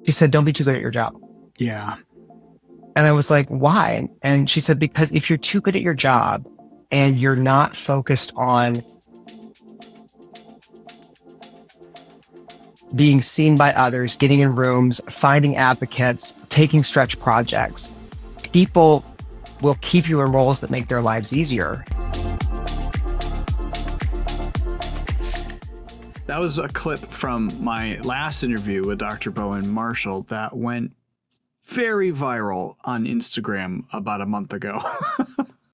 She said, don't be too good at your job. Yeah. And I was like, why? And she said, because if you're too good at your job and you're not focused on being seen by others, getting in rooms, finding advocates, taking stretch projects, people will keep you in roles that make their lives easier. That was a clip from my last interview with Dr. Bowen Marshall that went very viral on Instagram about a month ago.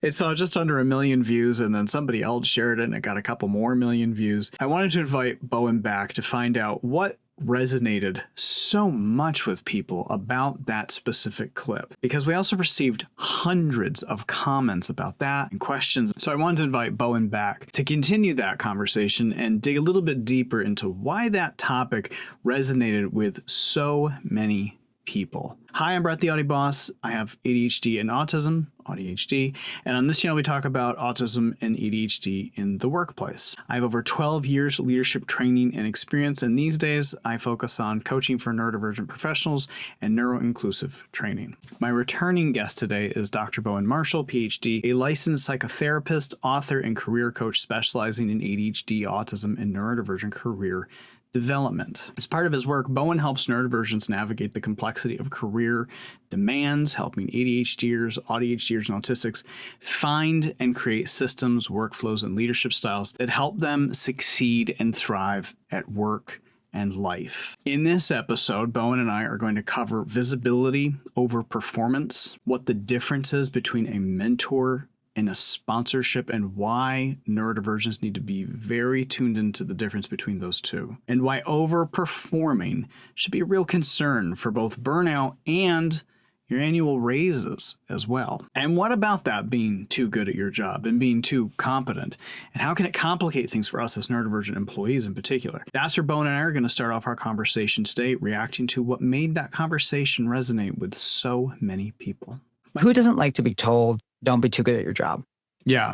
It saw just under 1 million views, and then somebody else shared it and it got a couple more million views. I wanted to invite Bowen back to find out what resonated so much with people about that specific clip, because we also received hundreds of comments about that and questions. So I wanted to invite Bowen back to continue that conversation and dig a little bit deeper into why that topic resonated with so many people. Hi, I'm Brett the Audi Boss. I have ADHD and autism, AuDHD, and on this channel we talk about autism and ADHD in the workplace. I have over 12 years of leadership training and experience, and these days I focus on coaching for neurodivergent professionals and neuro-inclusive training. My returning guest today is Dr. Bowen Marshall, PhD, a licensed psychotherapist, author, and career coach specializing in ADHD, autism, and neurodivergent career development. As part of his work, Bowen helps neurodivergents navigate the complexity of career demands, helping ADHDers, AuDHDers, and autistics find and create systems, workflows, and leadership styles that help them succeed and thrive at work and life. In this episode, Bowen and I are going to cover visibility over performance, what the difference is between a mentor and a sponsorship, and why neurodivergents need to be very tuned into the difference between those two, and why overperforming should be a real concern for both burnout and your annual raises as well. And what about that being too good at your job and being too competent? And how can it complicate things for us as neurodivergent employees in particular? That's where Bowen and I are going to start off our conversation today, reacting to what made that conversation resonate with so many people. Who doesn't like to be told, don't be too good at your job? Yeah.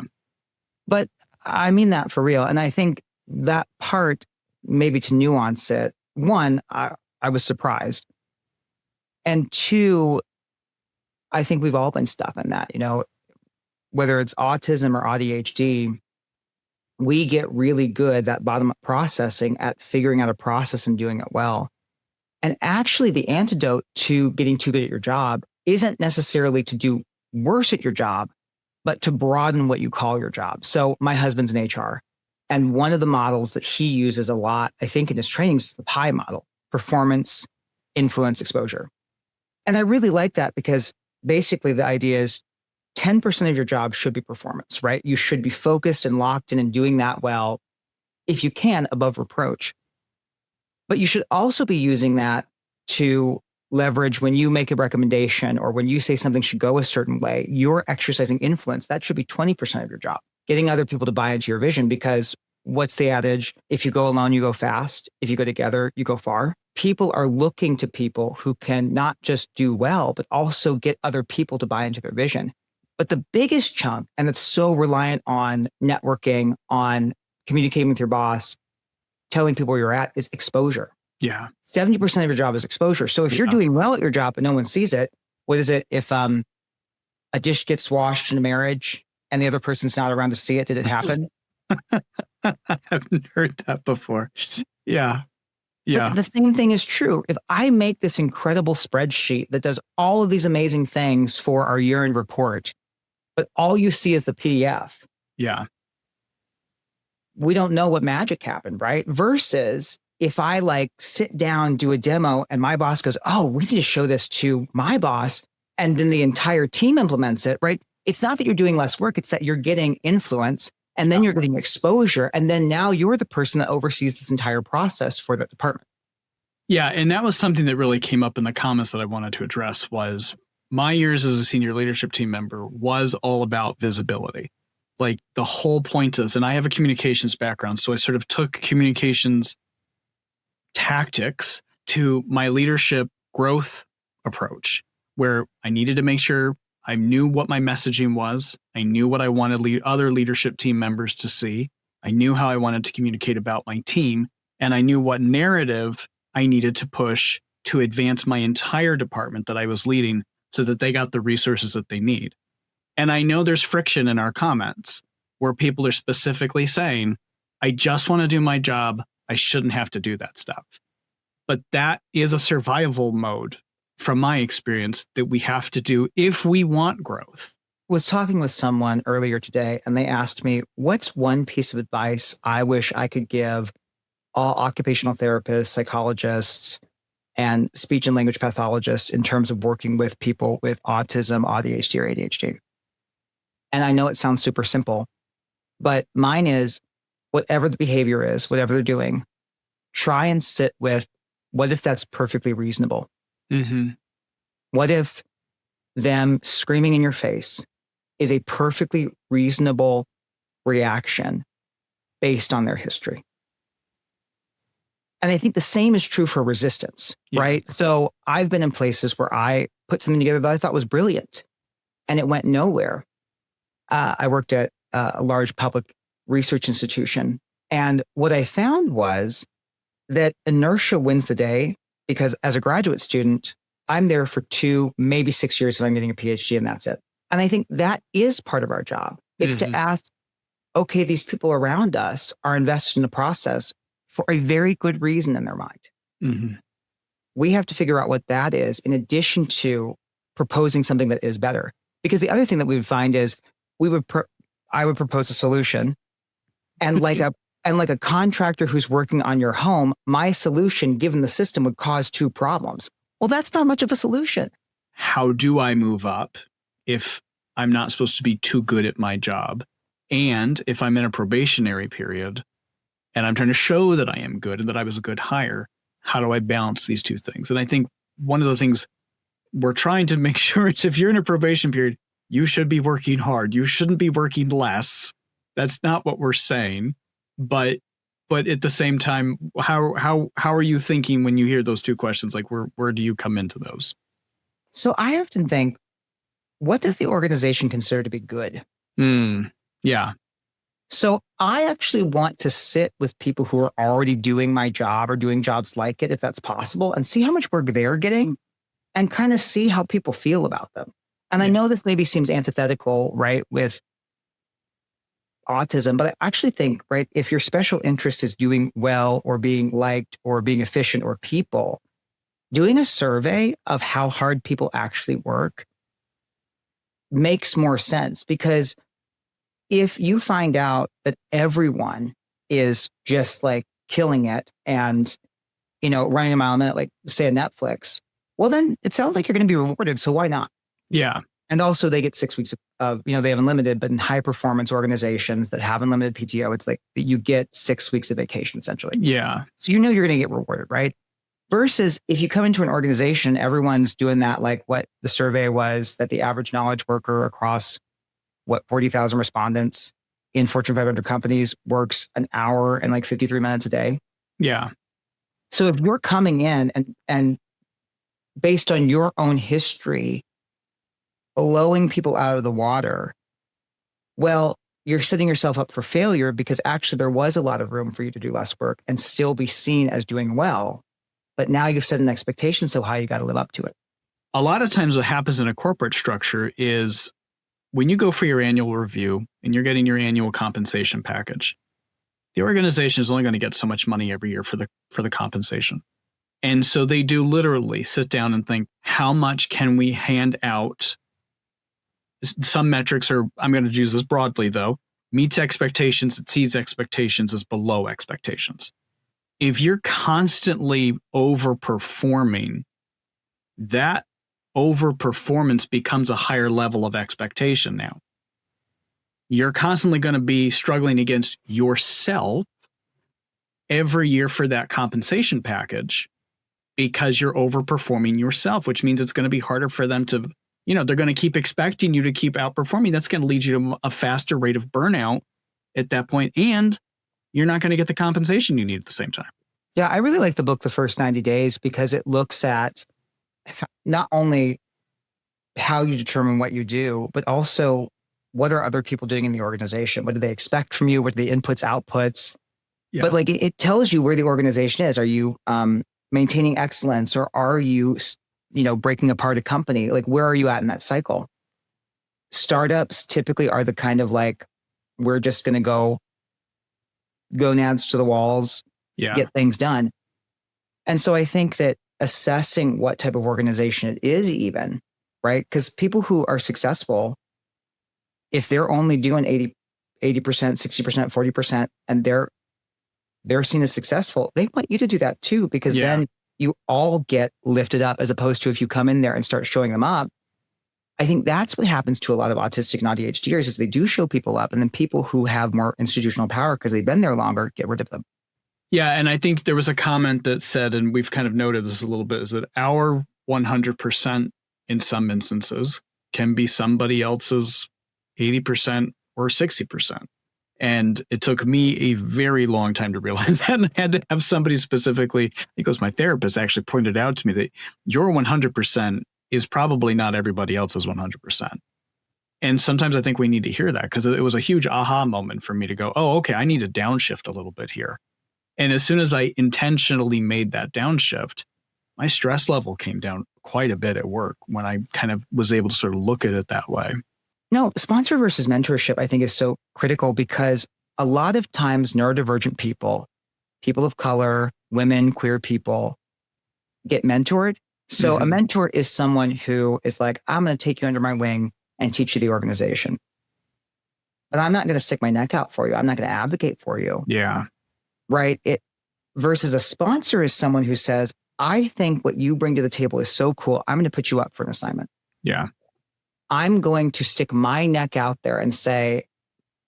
But I mean that for real. And I think that part, maybe to nuance it, one, I was surprised. And two, I think we've all been stuck in that, whether it's autism or AuDHD, we get really good, that bottom-up processing, at figuring out a process and doing it well. And actually the antidote to getting too good at your job isn't necessarily to do worse at your job, but to broaden what you call your job. So my husband's in HR, and one of the models that he uses a lot, I think in his training, is the PI model: performance, influence, exposure. And I really like that, because basically the idea is 10% of your job should be performance, right? You should be focused and locked in and doing that well, if you can, above reproach. But you should also be using that to leverage when you make a recommendation or when you say something should go a certain way. You're exercising influence. That should be 20% of your job, getting other people to buy into your vision. Because what's the adage? If you go alone, you go fast. If you go together, you go far. People are looking to people who can not just do well, but also get other people to buy into their vision. But the biggest chunk, and it's so reliant on networking, on communicating with your boss, telling people where you're at, is exposure. Yeah. 70% of your job is exposure. So if you're doing well at your job but no one sees it, what is it? If a dish gets washed in a marriage and the other person's not around to see it, did it happen? I haven't heard that before. Yeah. Yeah. But the same thing is true. If I make this incredible spreadsheet that does all of these amazing things for our year-end report, but all you see is the PDF. Yeah. We don't know what magic happened, right? Versus if I sit down, do a demo, and my boss goes, oh, we need to show this to my boss, and then the entire team implements it, right? It's not that you're doing less work, it's that you're getting influence, and then you're getting exposure, and then now you're the person that oversees this entire process for the department. Yeah, and that was something that really came up in the comments that I wanted to address. Was my years as a senior leadership team member was all about visibility. Like, the whole point is, and I have a communications background, so I sort of took communications tactics to my leadership growth approach, where I needed to make sure I knew what my messaging was. I knew what I wanted other leadership team members to see. I knew how I wanted to communicate about my team, and I knew what narrative I needed to push to advance my entire department that I was leading so that they got the resources that they need. And I know there's friction in our comments where people are specifically saying, I just want to do my job. I shouldn't have to do that stuff. But that is a survival mode from my experience that we have to do if we want growth. Was talking with someone earlier today and they asked me, what's one piece of advice I wish I could give all occupational therapists, psychologists, and speech and language pathologists in terms of working with people with autism, AuDHD, or ADHD? And I know it sounds super simple, but mine is whatever the behavior is, whatever they're doing, try and sit with, what if that's perfectly reasonable? Mm-hmm. What if them screaming in your face is a perfectly reasonable reaction based on their history? And I think the same is true for resistance, right? So I've been in places where I put something together that I thought was brilliant and it went nowhere. I worked at a large public research institution. And what I found was that inertia wins the day, because as a graduate student, I'm there for 2, maybe 6 years if I'm getting a PhD, and that's it. And I think that is part of our job. It's to ask, okay, these people around us are invested in the process for a very good reason in their mind. Mm-hmm. We have to figure out what that is in addition to proposing something that is better. Because the other thing that we would find is I would propose a solution, and like a contractor who's working on your home, my solution given the system would cause 2 problems. Well, that's not much of a solution. How do I move up if I'm not supposed to be too good at my job? And if I'm in a probationary period and I'm trying to show that I am good and that I was a good hire, how do I balance these 2 things? And I think one of the things we're trying to make sure is, if you're in a probation period, you should be working hard. You shouldn't be working less. That's not what we're saying. But at the same time, how are you thinking when you hear those 2 questions? Like, where do you come into those? So I often think, what does the organization consider to be good? Yeah. So I actually want to sit with people who are already doing my job or doing jobs like it, if that's possible, and see how much work they're getting and kind of see how people feel about them. And I know this maybe seems antithetical, right, with autism, but I actually think, right, if your special interest is doing well or being liked or being efficient or people, doing a survey of how hard people actually work makes more sense. Because if you find out that everyone is just like killing it and, running a mile a minute, like say a Netflix, well, then it sounds like you're going to be rewarded. So why not? Yeah. And also they get 6 weeks of, they have unlimited, but in high performance organizations that have unlimited PTO, it's like you get 6 weeks of vacation essentially. Yeah. So you're going to get rewarded, right? Versus if you come into an organization, everyone's doing that, like what the survey was, that the average knowledge worker across 40,000 respondents in Fortune 500 companies works an hour and like 53 minutes a day. Yeah. So if you're coming in and based on your own history, blowing people out of the water, well, you're setting yourself up for failure, because actually there was a lot of room for you to do less work and still be seen as doing well. But now you've set an expectation so high, you got to live up to it. A lot of times what happens in a corporate structure is when you go for your annual review and you're getting your annual compensation package, the organization is only going to get so much money every year for the compensation. And so they do literally sit down and think, how much can we hand out? Some metrics are, I'm going to use this broadly though, meets expectations, exceeds expectations, is below expectations. If you're constantly overperforming, that overperformance becomes a higher level of expectation now. You're constantly going to be struggling against yourself every year for that compensation package because you're overperforming yourself, which means it's going to be harder for them to, they're going to keep expecting you to keep outperforming. That's going to lead you to a faster rate of burnout at that point, and you're not going to get the compensation you need at the same time. Yeah, I really like the book, The First 90 Days, because it looks at not only how you determine what you do, but also what are other people doing in the organization? What do they expect from you? What are the inputs, outputs? Yeah. But like it tells you where the organization is. Are you maintaining excellence, or are you, breaking apart a company? Like, where are you at in that cycle? Startups typically are the kind of like, we're just going to go gonads to the walls, get things done. And so I think that assessing what type of organization it is even, right? Because people who are successful, if they're only doing 80%, 60%, 40%, and they're seen as successful, they want you to do that too, because then you all get lifted up, as opposed to if you come in there and start showing them up. I think that's what happens to a lot of autistic and ADHDers is they do show people up, and then people who have more institutional power because they've been there longer get rid of them. Yeah. And I think there was a comment that said, and we've kind of noted this a little bit, is that our 100% in some instances can be somebody else's 80% or 60%. And it took me a very long time to realize that. And I had to have somebody specifically, my therapist actually pointed out to me that your 100% is probably not everybody else's 100%. And sometimes I think we need to hear that, because it was a huge aha moment for me to go, oh, okay, I need to downshift a little bit here. And as soon as I intentionally made that downshift, my stress level came down quite a bit at work when I kind of was able to sort of look at it that way. No, sponsor versus mentorship, I think, is so critical, because a lot of times neurodivergent people, people of color, women, queer people get mentored. So a mentor is someone who is like, I'm going to take you under my wing and teach you the organization. But I'm not going to stick my neck out for you. I'm not going to advocate for you. Yeah. Right. Versus a sponsor is someone who says, I think what you bring to the table is so cool. I'm going to put you up for an assignment. Yeah. I'm going to stick my neck out there and say,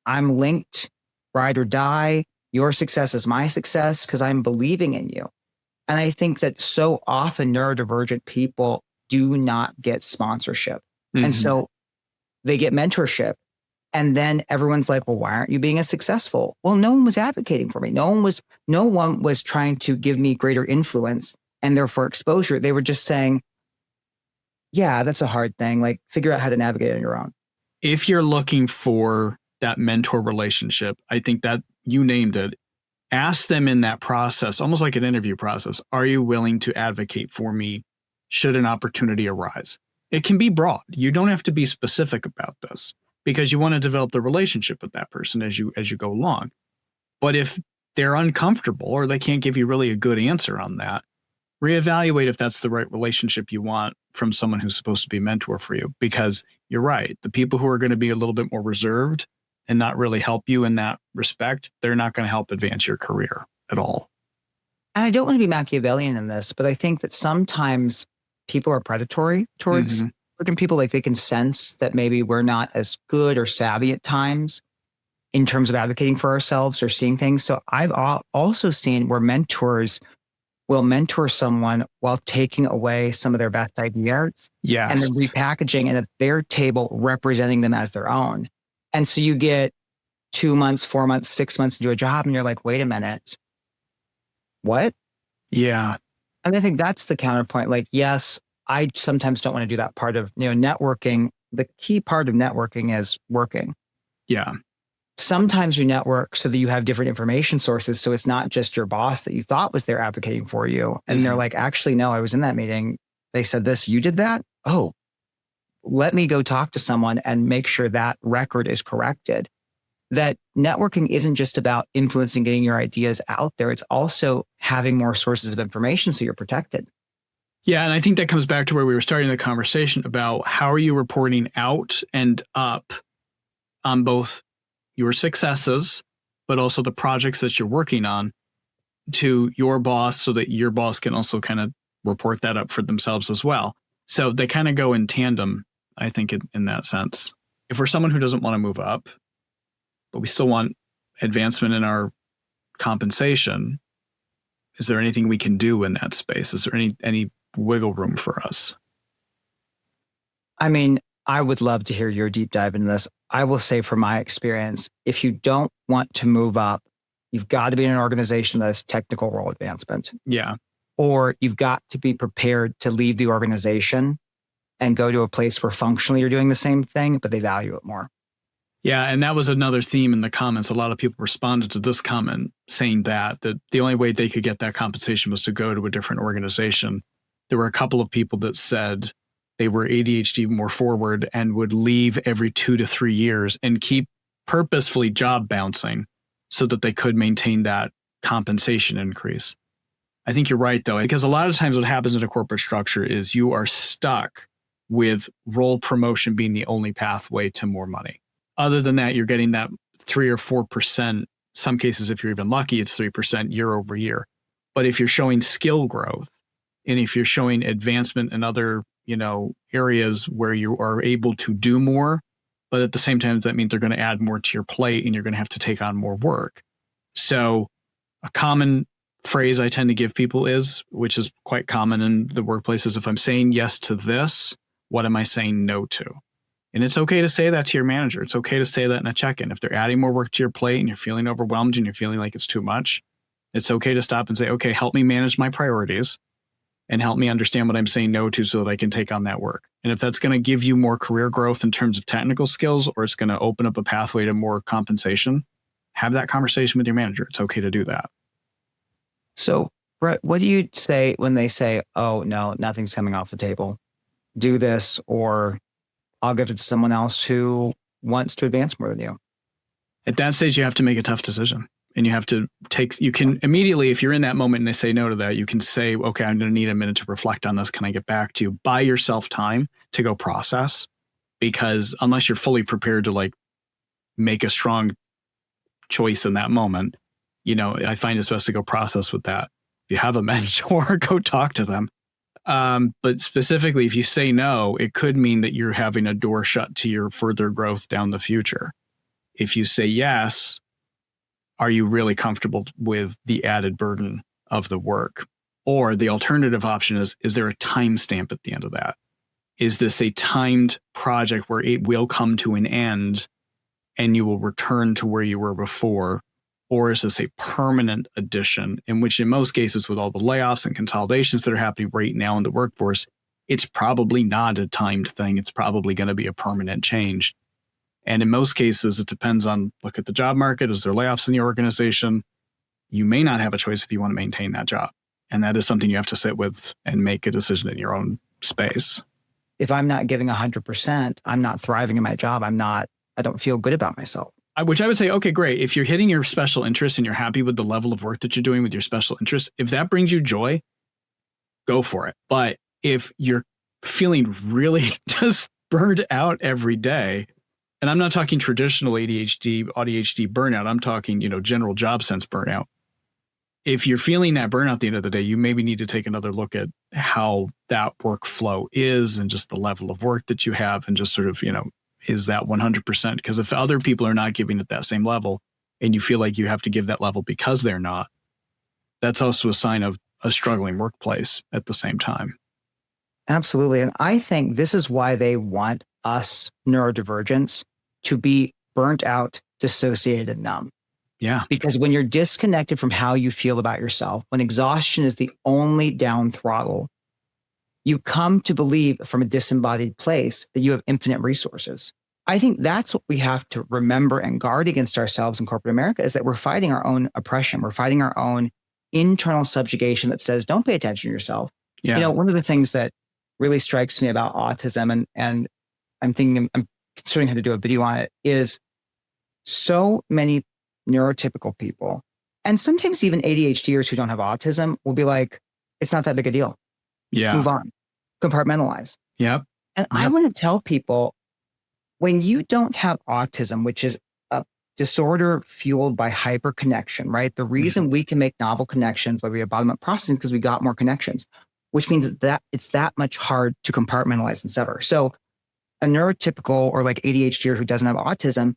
I'm linked, ride or die. Your success is my success because I'm believing in you. And I think that so often neurodivergent people do not get sponsorship. And so they get mentorship. And then everyone's like, well, why aren't you being as successful? Well, no one was advocating for me. No one was trying to give me greater influence and therefore exposure. They were just saying, yeah, that's a hard thing. Like, figure out how to navigate it on your own. If you're looking for that mentor relationship, I think that you named it. Ask them in that process, almost like an interview process. Are you willing to advocate for me should an opportunity arise? It can be broad. You don't have to be specific about this, because you want to develop the relationship with that person as you go along. But if they're uncomfortable or they can't give you really a good answer on that, reevaluate if that's the right relationship you want from someone who's supposed to be a mentor for you. Because you're right, the people who are going to be a little bit more reserved and not really help you in that respect, they're not going to help advance your career at all. And I don't want to be Machiavellian in this, but I think that sometimes people are predatory towards certain people. Like, they can sense that maybe we're not as good or savvy at times in terms of advocating for ourselves or seeing things. So I've also seen where mentors will mentor someone while taking away some of their best ideas. Yes. And then repackaging it at their table, representing them as their own. And so you get 2 months, 4 months, 6 months into a job, and you're like, wait a minute, what? Yeah. And I think that's the counterpoint. Like, yes, I sometimes don't want to do that part of, networking. The key part of networking is working. Yeah. Sometimes you network so that you have different information sources. So it's not just your boss that you thought was there advocating for you. And they're like, actually, no, I was in that meeting. They said this, you did that? Oh, let me go talk to someone and make sure that record is corrected. That networking isn't just about influencing, getting your ideas out there. It's also having more sources of information so you're protected. Yeah. And I think that comes back to where we were starting the conversation about how are you reporting out and up on both your successes, but also the projects that you're working on to your boss, so that your boss can also kind of report that up for themselves as well. So they kind of go in tandem, I think, in that sense. If we're someone who doesn't want to move up, but we still want advancement in our compensation, is there anything we can do in that space? Is there any wiggle room for us? I mean, I would love to hear your deep dive into this. I will say, from my experience, if you don't want to move up, you've got to be in an organization that has technical role advancement. Yeah. Or you've got to be prepared to leave the organization and go to a place where functionally you're doing the same thing, but they value it more. Yeah, and that was another theme in the comments. A lot of people responded to this comment saying that the only way they could get that compensation was to go to a different organization. There were a couple of people that said they were ADHD more forward and would leave every 2 to 3 years and keep purposefully job bouncing so that they could maintain that compensation increase. I think you're right, though, because a lot of times what happens in a corporate structure is you are stuck with role promotion being the only pathway to more money. Other than that, you're getting that 3 or 4%. Some cases, if you're even lucky, it's 3% year over year. But if you're showing skill growth and if you're showing advancement in other, areas where you are able to do more, but at the same time, that means they're going to add more to your plate and you're going to have to take on more work. So a common phrase I tend to give people is, which is quite common in the workplace, is if I'm saying yes to this, what am I saying no to? And it's okay to say that to your manager. It's okay to say that in a check-in. If they're adding more work to your plate and you're feeling overwhelmed and you're feeling like it's too much, it's okay to stop and say, okay, help me manage my priorities and help me understand what I'm saying no to so that I can take on that work. And if that's going to give you more career growth in terms of technical skills, or it's going to open up a pathway to more compensation, have that conversation with your manager. It's okay to do that. So, Brett, what do you say when they say, oh, no, nothing's coming off the table? Do this, or I'll give it to someone else who wants to advance more than you. At that stage, you have to make a tough decision. And you have to you can immediately, if you're in that moment and they say no to that, you can say, okay, I'm going to need a minute to reflect on this. Can I get back to you? Buy yourself time to go process, because unless you're fully prepared to make a strong choice in that moment, I find it's best to go process with that. If you have a mentor, go talk to them. But specifically, if you say no, it could mean that you're having a door shut to your further growth down the future. If you say yes, are you really comfortable with the added burden of the work? Or the alternative option is there a timestamp at the end of that? Is this a timed project where it will come to an end and you will return to where you were before? Or is this a permanent addition, in which in most cases with all the layoffs and consolidations that are happening right now in the workforce, it's probably not a timed thing. It's probably going to be a permanent change. And in most cases, it depends on, look at the job market. Is there layoffs in the organization? You may not have a choice if you want to maintain that job. And that is something you have to sit with and make a decision in your own space. If I'm not giving 100%, I'm not thriving in my job. I don't feel good about myself. Which I would say, okay, great. If you're hitting your special interests and you're happy with the level of work that you're doing with your special interests, if that brings you joy, go for it. But if you're feeling really just burned out every day, and I'm not talking traditional ADHD, AuDHD burnout, I'm talking, general job sense burnout. If you're feeling that burnout at the end of the day, you maybe need to take another look at how that workflow is and just the level of work that you have, and just sort of, is that 100%? Because if other people are not giving it that same level and you feel like you have to give that level because they're not, that's also a sign of a struggling workplace at the same time. Absolutely. And I think this is why they want us neurodivergents to be burnt out, dissociated, and numb. Yeah. Because when you're disconnected from how you feel about yourself, when exhaustion is the only down throttle, you come to believe from a disembodied place that you have infinite resources. I think that's what we have to remember and guard against ourselves in corporate America, is that we're fighting our own oppression. We're fighting our own internal subjugation that says, don't pay attention to yourself. Yeah. One of the things that really strikes me about autism, and I'm considering how to do a video on it, is so many neurotypical people, and sometimes even ADHDers who don't have autism, will be like, it's not that big a deal. Yeah. Move on. Compartmentalize. Yep. And I want to tell people, when you don't have autism, which is a disorder fueled by hyperconnection, right? The reason we can make novel connections, where we have bottom-up processing, because we got more connections, which means that it's that much hard to compartmentalize and sever. So a neurotypical or like ADHD who doesn't have autism,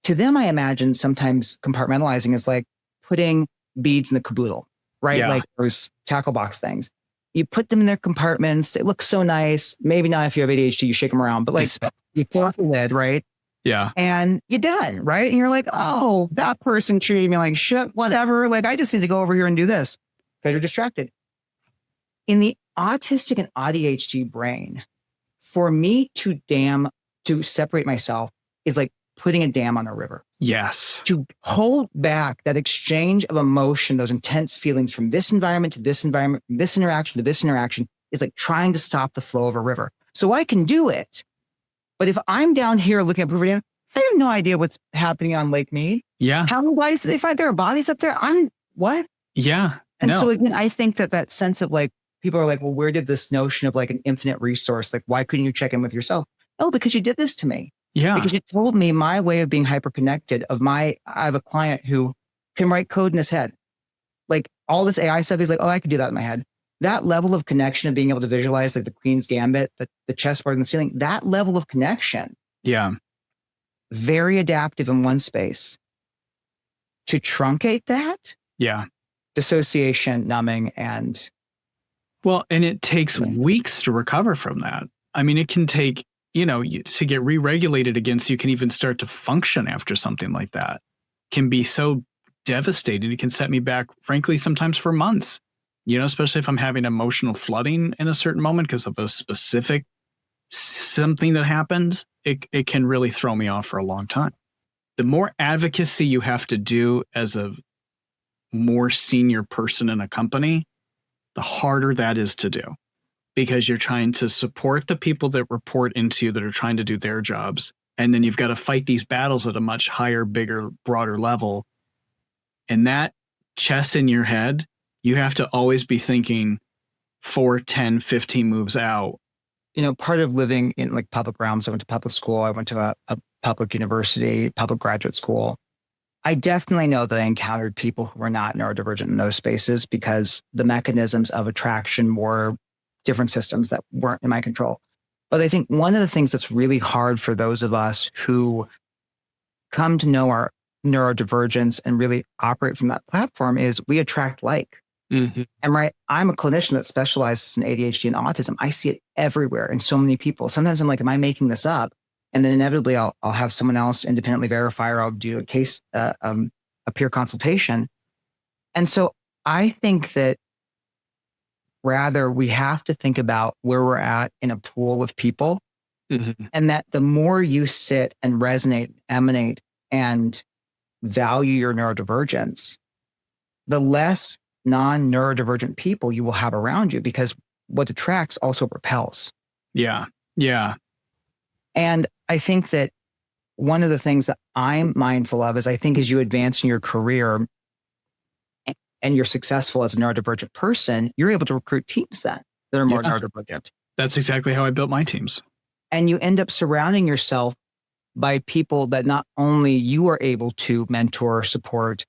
to them, I imagine sometimes compartmentalizing is like putting beads in the caboodle, right? Yeah. Like those tackle box things. You put them in their compartments. It looks so nice. Maybe not if you have ADHD, you shake them around, but like you pull off the lid, right? Yeah. And you're done, right? And you're like, oh, that person treated me like shit, whatever. Like, I just need to go over here and do this, because you're distracted. In the autistic and ADHD brain, for me to separate myself is like putting a dam on a river. Yes. To hold back that exchange of emotion, those intense feelings from this environment to this environment, from this interaction to this interaction, is like trying to stop the flow of a river. So I can do it. But if I'm down here looking at River Dam, I have no idea what's happening on Lake Mead. Yeah. How many bodies do they find? There are bodies up there. What? Yeah. And so again, I think that sense of like, people are like, well, where did this notion of like an infinite resource? Like, why couldn't you check in with yourself? Oh, because you did this to me. Yeah. Because you told me my way of being hyperconnected I have a client who can write code in his head. Like all this AI stuff, he's like, oh, I could do that in my head. That level of connection of being able to visualize like the Queen's Gambit, the chessboard in the ceiling, that level of connection. Yeah. Very adaptive in one space. To truncate that. Yeah. Dissociation, numbing, and well, and it takes weeks to recover from that. I mean, it can take, to get re-regulated again so you can even start to function after something like that can be so devastating. It can set me back, frankly, sometimes for months, especially if I'm having emotional flooding in a certain moment because of a specific something that happens, it can really throw me off for a long time. The more advocacy you have to do as a more senior person in a company, the harder that is to do because you're trying to support the people that report into you that are trying to do their jobs. And then you've got to fight these battles at a much higher, bigger, broader level. And that chess in your head, you have to always be thinking 4, 10, 15 moves out. Part of living in like public realms, I went to public school, I went to a public university, public graduate school. I definitely know that I encountered people who were not neurodivergent in those spaces because the mechanisms of attraction were different systems that weren't in my control. But I think one of the things that's really hard for those of us who come to know our neurodivergence and really operate from that platform is we attract like. Mm-hmm. And I'm a clinician that specializes in ADHD and autism. I see it everywhere in so many people. Sometimes I'm like, am I making this up? And then inevitably I'll have someone else independently verify, or I'll do a case, a peer consultation. And so I think that rather we have to think about where we're at in a pool of people, mm-hmm. and that the more you sit and resonate, emanate, and value your neurodivergence, the less non-neurodivergent people you will have around you, because what attracts also repels. Yeah. Yeah. And I think that one of the things that I'm mindful of is I think as you advance in your career and you're successful as a neurodivergent person, you're able to recruit teams that are more neurodivergent. That's exactly how I built my teams. And you end up surrounding yourself by people that not only you are able to mentor, support,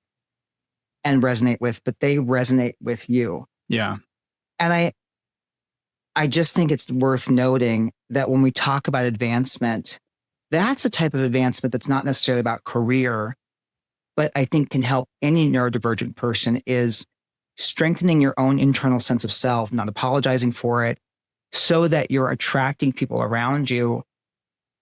and resonate with, but they resonate with you. Yeah. And I just think it's worth noting that when we talk about advancement, that's a type of advancement that's not necessarily about career, but I think can help any neurodivergent person is strengthening your own internal sense of self, not apologizing for it, so that you're attracting people around you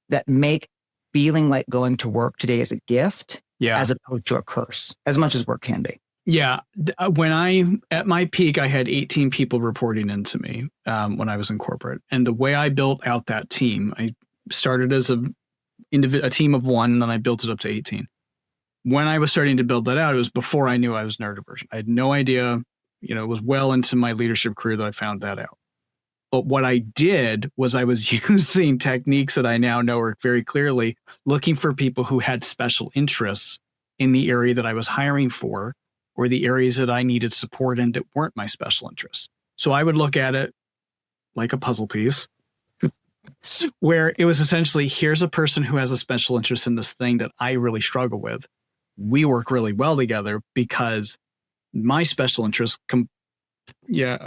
that make feeling like going to work today as a gift, as opposed to a curse, as much as work can be. Yeah. At my peak, I had 18 people reporting into me when I was in corporate. And the way I built out that team, I started as a team of one, and then I built it up to 18. When I was starting to build that out, it was before I knew I was neurodivergent. I had no idea, it was well into my leadership career that I found that out. But what I did was I was using techniques that I now know are very clearly looking for people who had special interests in the area that I was hiring for, or the areas that I needed support in that weren't my special interests. So I would look at it like a puzzle piece where it was essentially, here's a person who has a special interest in this thing that I really struggle with. We work really well together because my special interest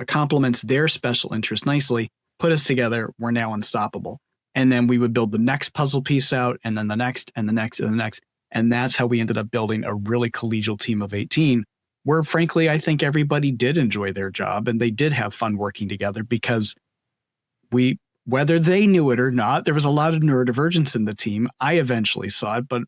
complements their special interest nicely, put us together, we're now unstoppable. And then we would build the next puzzle piece out, and then the next, and the next, and the next. And that's how we ended up building a really collegial team of 18, where frankly, I think everybody did enjoy their job and they did have fun working together because whether they knew it or not, there was a lot of neurodivergence in the team. I eventually saw it, but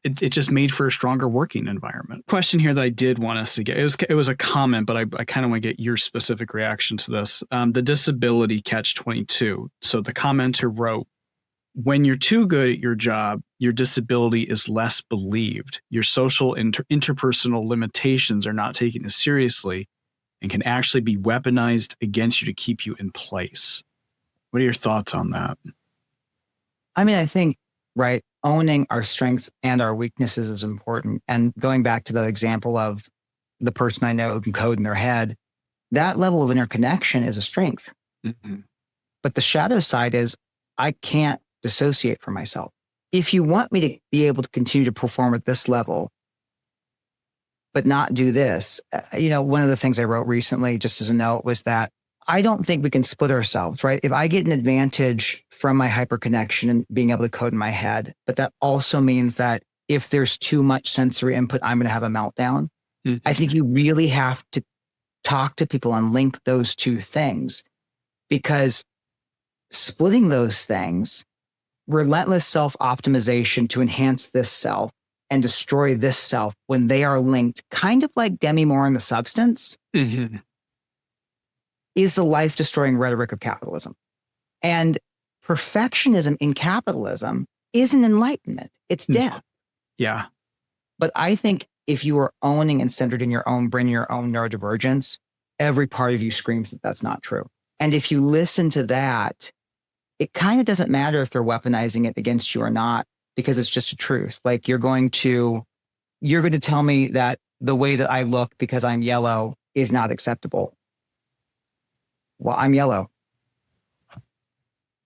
it just made for a stronger working environment. Question here that I did want us to get, it was a comment, but I kind of want to get your specific reaction to this. The disability catch-22. So the commenter wrote, when you're too good at your job, your disability is less believed. Your social interpersonal limitations are not taken as seriously and can actually be weaponized against you to keep you in place. What are your thoughts on that? I mean, I think, right, owning our strengths and our weaknesses is important. And going back to the example of the person I know who can code in their head, that level of interconnection is a strength. Mm-hmm. But the shadow side is I can't dissociate from myself. If you want me to be able to continue to perform at this level, but not do this, one of the things I wrote recently, just as a note, was that I don't think we can split ourselves, right? If I get an advantage from my hyperconnection and being able to code in my head, but that also means that if there's too much sensory input, I'm going to have a meltdown. Mm-hmm. I think you really have to talk to people and link those two things, because splitting those things, relentless self-optimization to enhance this self and destroy this self when they are linked, kind of like Demi Moore and the Substance, mm-hmm. is the life-destroying rhetoric of capitalism. And perfectionism in capitalism isn't enlightenment. It's death. Yeah. But I think if you are owning and centered in your own brain, your own neurodivergence, every part of you screams that that's not true. And if you listen to that, it kind of doesn't matter if they're weaponizing it against you or not, because it's just a truth. Like you're going to tell me that the way that I look because I'm yellow is not acceptable. Well, I'm yellow.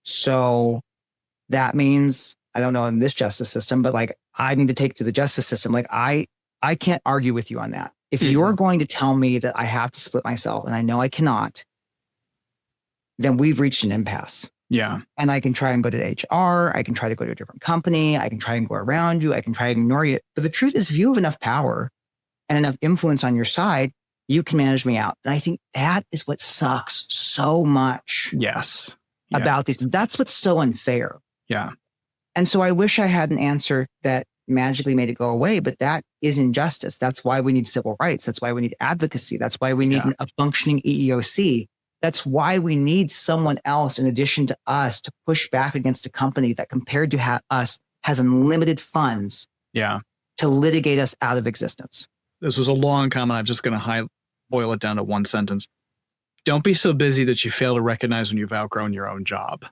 So that means, I don't know in this justice system, but like I need to take it to the justice system. Like I can't argue with you on that. If mm-hmm. you're going to tell me that I have to split myself, and I know I cannot, then we've reached an impasse. Yeah. And I can try and go to HR. I can try to go to a different company. I can try and go around you. I can try and ignore you. But the truth is, if you have enough power and enough influence on your side, you can manage me out. And I think that is what sucks so much. Yes. About these. That's what's so unfair. Yeah. And so I wish I had an answer that magically made it go away, but that is injustice. That's why we need civil rights. That's why we need advocacy. That's why we need a functioning EEOC. That's why we need someone else in addition to us to push back against a company that, compared to us, has unlimited funds to litigate us out of existence. This was a long comment. I'm just going to boil it down to one sentence. Don't be so busy that you fail to recognize when you've outgrown your own job.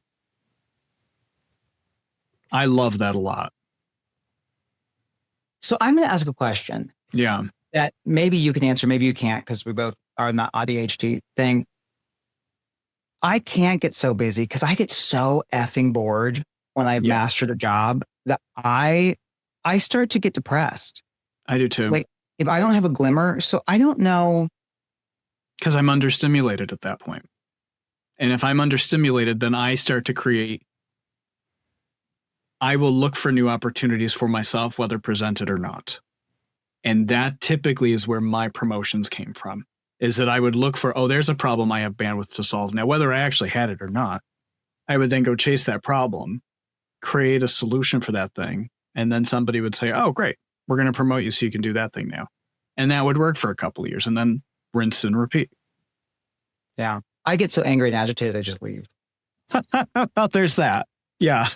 I love that a lot. So I'm going to ask a question. Yeah. That maybe you can answer, maybe you can't, because we both are in the AuDHD thing. I can't get so busy because I get so effing bored when I've mastered a job that I start to get depressed. I do too. Like if I don't have a glimmer, so I don't know. Because I'm understimulated at that point. And if I'm understimulated, then I start to create. I will look for new opportunities for myself, whether presented or not. And that typically is where my promotions came from, is that I would look for, there's a problem I have bandwidth to solve. Now, whether I actually had it or not, I would then go chase that problem, create a solution for that thing. And then somebody would say, oh, great, we're going to promote you so you can do that thing now. And that would work for a couple of years and then rinse and repeat. Yeah. I get so angry and agitated, I just leave. There's that. Yeah.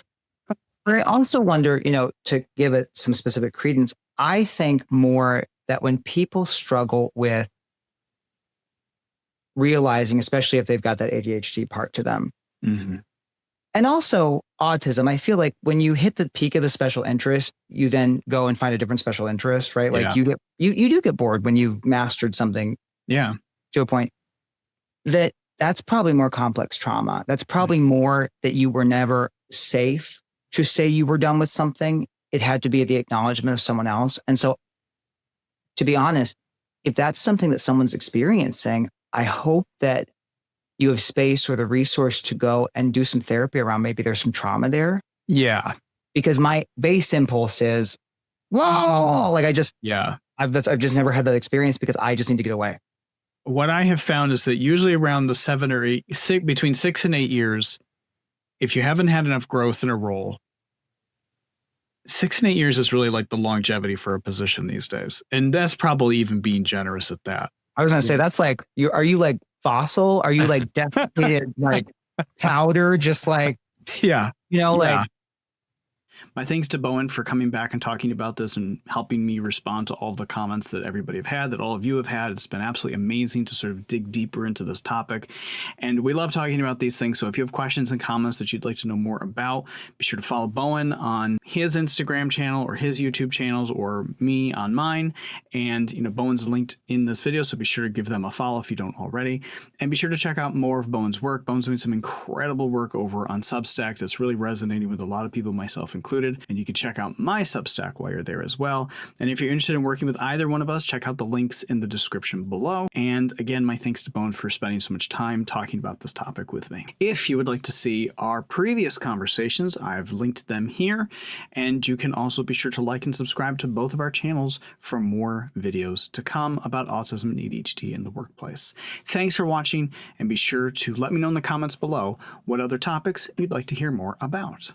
But I also wonder, to give it some specific credence, I think more that when people struggle with realizing, especially if they've got that ADHD part to them, mm-hmm. and also autism, I feel like when you hit the peak of a special interest, you then go and find a different special interest, right? Like you do get bored when you've mastered something. Yeah. To a point that's probably more complex trauma. That's probably more that you were never safe to say you were done with something. It had to be the acknowledgement of someone else. And so, to be honest, if that's something that someone's experiencing, I hope that you have space or the resource to go and do some therapy around maybe there's some trauma there. Yeah. Because my base impulse is, whoa, like I've just never had that experience because I just need to get away. What I have found is that usually around the between 6 and 8 years, if you haven't had enough growth in a role, 6 and 8 years is really like the longevity for a position these days. And that's probably even being generous at that. I was going to say, that's like, are you like fossil? Are you like defecated, like powder? Just like, yeah. My thanks to Bowen for coming back and talking about this and helping me respond to all the comments that everybody have had, that all of you have had. It's been absolutely amazing to sort of dig deeper into this topic. And we love talking about these things. So if you have questions and comments that you'd like to know more about, be sure to follow Bowen on his Instagram channel or his YouTube channels, or me on mine. And, Bowen's linked in this video, so be sure to give them a follow if you don't already. And be sure to check out more of Bowen's work. Bowen's doing some incredible work over on Substack that's really resonating with a lot of people, myself included. And you can check out my Substack while you're there as well. And if you're interested in working with either one of us, check out the links in the description below. And again, my thanks to Bowen for spending so much time talking about this topic with me. If you would like to see our previous conversations, I've linked them here. And you can also be sure to like and subscribe to both of our channels for more videos to come about autism and ADHD in the workplace. Thanks for watching, and be sure to let me know in the comments below what other topics you'd like to hear more about.